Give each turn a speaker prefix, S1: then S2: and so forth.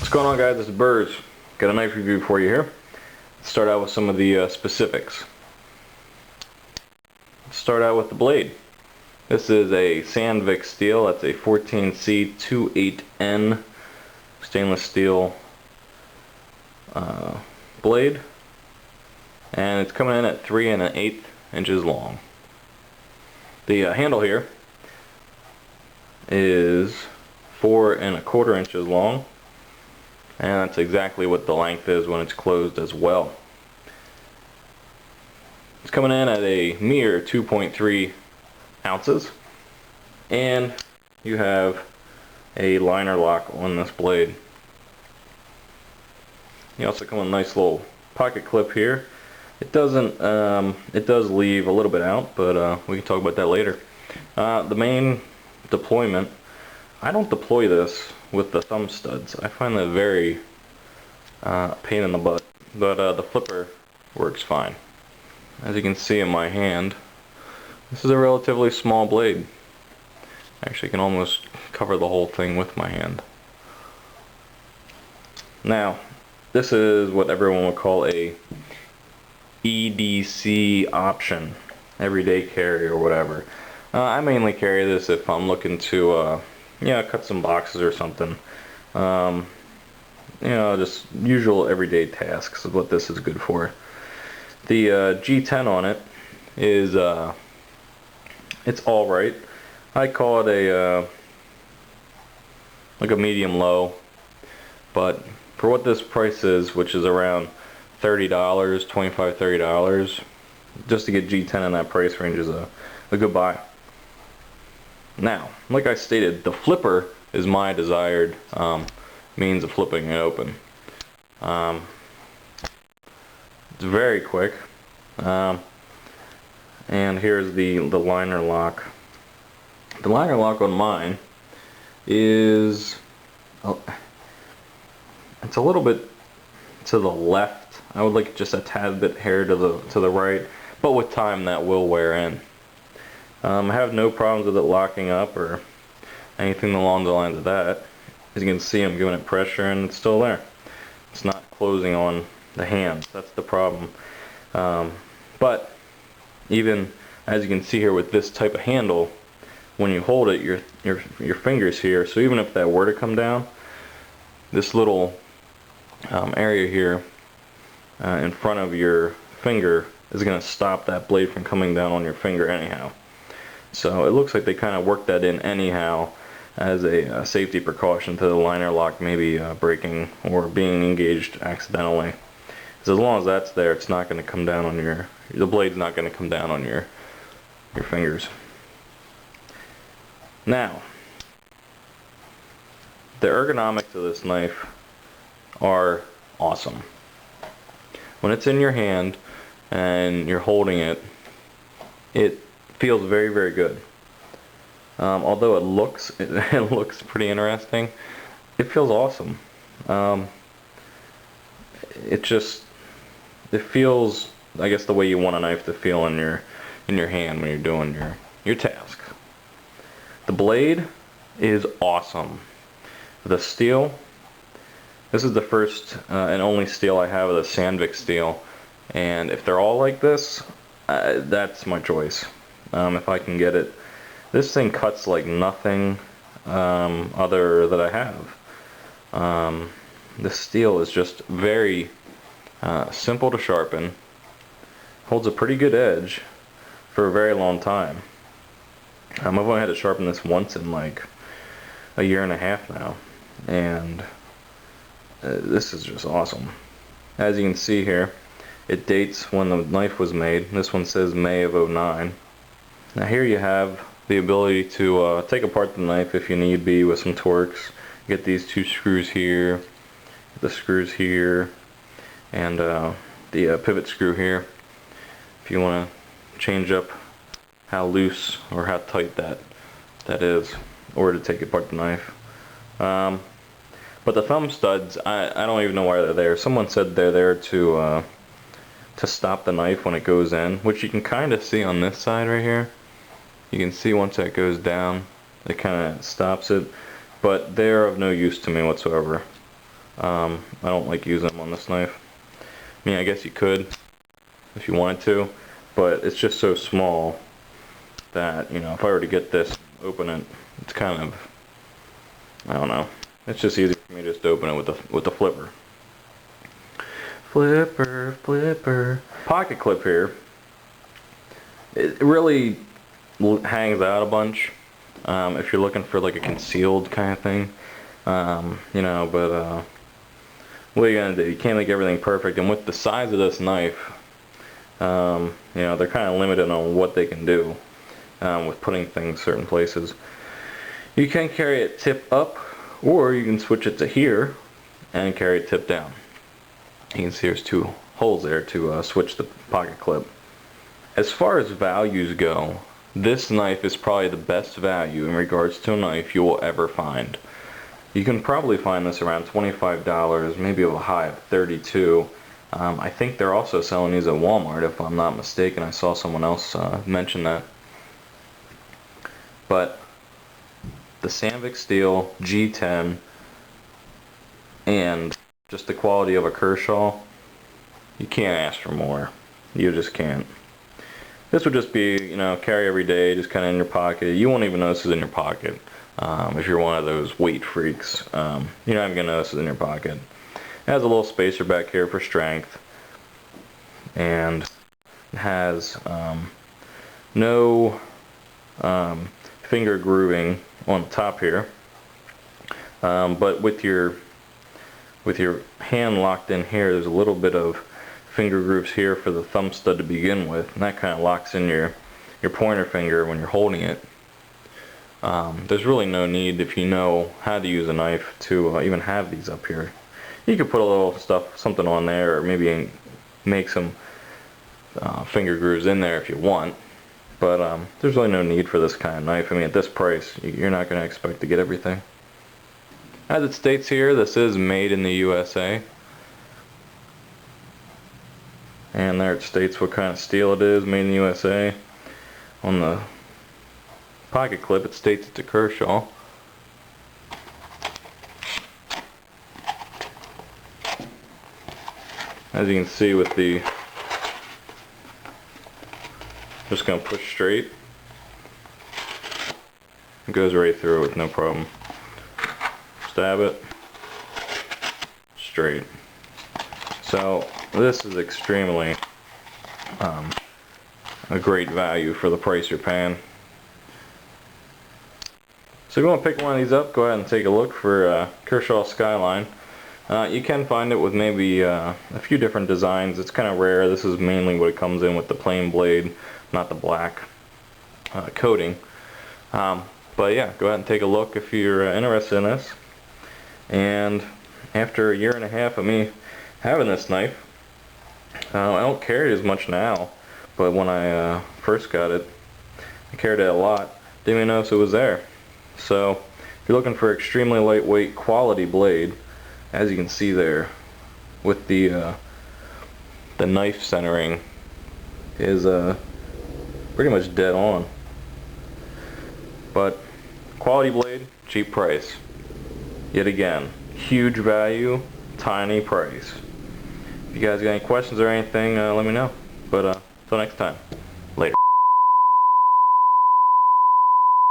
S1: What's going on, guys? This is Berz. Got a knife review for you here. Let's start out with some of the specifics. Let's start out with the blade. This is a Sandvik steel. That's a 14C28N stainless steel blade, and it's coming in at 3 1/8 inches long. The handle here is 4 1/4 inches long, and that's exactly what the length is when it's closed as well. It's coming in at a mere 2.3 ounces, and you have a liner lock on this blade. You also come with a nice little pocket clip here. It doesn't, it does leave a little bit out, but we can talk about that later. The main deployment, I don't deploy this with the thumb studs. I find that very pain in the butt, but the flipper works fine. As you can see in my hand, this is a relatively small blade. Actually, I can almost cover the whole thing with my hand. Now, this is what everyone would call a EDC option, everyday carry or whatever. I mainly carry this if I'm looking to cut some boxes or something. Just usual everyday tasks is what this is good for. The G10 on it is it's all right. I call it a like a medium low, but for what this price is, which is around $30, $25-$30, just to get G10 in that price range is a good buy. Now, like I stated, the flipper is my desired means of flipping it open. It's very quick, and here's the liner lock. The liner lock on mine is it's a little bit to the left. I would like just a tad bit hair to the right, but with time that will wear in. I have no problems with it locking up or anything along the lines of that. As you can see, I'm giving it pressure and it's still there. It's not closing on the hands. That's the problem. But even as you can see here with this type of handle, when you hold it, your fingers here. So even if that were to come down, this little area here in front of your finger is going to stop that blade from coming down on your finger anyhow. So it looks like they kind of worked that in anyhow as a safety precaution to the liner lock maybe breaking or being engaged accidentally. So as long as that's there, it's not going to come down on the blade's not going to come down on your fingers. Now, the ergonomics of this knife are awesome. When it's in your hand and you're holding it, it feels very, very good. Although it looks pretty interesting, it feels awesome. It feels, I guess, the way you want a knife to feel in your hand when you're doing your task. The blade is awesome. The steel, this is the first and only steel I have of the Sandvik steel, and if they're all like this, that's my choice. If I can get it. This thing cuts like nothing other that I have. The steel is just very simple to sharpen, holds a pretty good edge for a very long time. I've only had to sharpen this once in like a year and a half now, and this is just awesome. As you can see here, it dates when the knife was made. This one says May of '09. Now here you have the ability to take apart the knife if you need be with some Torx. Get these two screws here, the screws here, and the pivot screw here if you want to change up how loose or how tight that is, or to take apart the knife. But the thumb studs, I don't even know why they're there. Someone said they're there to stop the knife when it goes in, which you can kind of see on this side right here. You can see once that goes down, it kind of stops it, but they're of no use to me whatsoever. I don't like using them on this knife. I mean, I guess you could if you wanted to, but it's just so small that, you know, if I were to get this, open it, it's kind of, I don't know. It's just easy for me just to open it with the flipper. Flipper. Pocket clip here. It really hangs out a bunch. If you're looking for like a concealed kind of thing, you know, but what are you gonna do? You can't make everything perfect, and with the size of this knife, you know, they're kind of limited on what they can do with putting things certain places. You can carry it tip up, or you can switch it to here and carry it tip down. You can see there's two holes there to switch the pocket clip. As far as values go, this knife is probably the best value in regards to a knife you will ever find. You can probably find this around $25, maybe a high of $32. I think they're also selling these at Walmart, if I'm not mistaken. I saw someone else mention that. But the Sandvik steel G10 and just the quality of a Kershaw, you can't ask for more. You just can't. This would just be, you know, carry every day, just kind of in your pocket. You won't even notice it's in your pocket. If you're one of those weight freaks, you're not even going to notice it's in your pocket. It has a little spacer back here for strength. And it has no finger grooving on the top here. But with your hand locked in here, there's a little bit of finger grooves here for the thumb stud to begin with, and that kind of locks in your pointer finger when you're holding it. There's really no need, if you know how to use a knife, to even have these up here. You could put a little something on there, or maybe make some finger grooves in there if you want, but there's really no need for this kind of knife. I mean, at this price, you're not going to expect to get everything. As it states here, this is made in the USA. And there it states what kind of steel it is, made in the USA. On the pocket clip, it states it's a Kershaw. As you can see with the, just going to push straight. It goes right through with no problem. Stab it, straight. So this is extremely a great value for the price you're paying. So if you want to pick one of these up, go ahead and take a look for Kershaw Skyline. You can find it with maybe a few different designs. It's kind of rare. This is mainly what it comes in, with the plain blade, not the black coating. But yeah, go ahead and take a look if you're interested in this. And after a year and a half of me having this knife, I don't carry it as much now, but when I first got it, I carried it a lot. Didn't even notice it was there. So if you're looking for extremely lightweight quality blade, as you can see there, with the knife centering is pretty much dead on. But quality blade, cheap price. Yet again, huge value, tiny price. If you guys got any questions or anything, let me know. But until next time.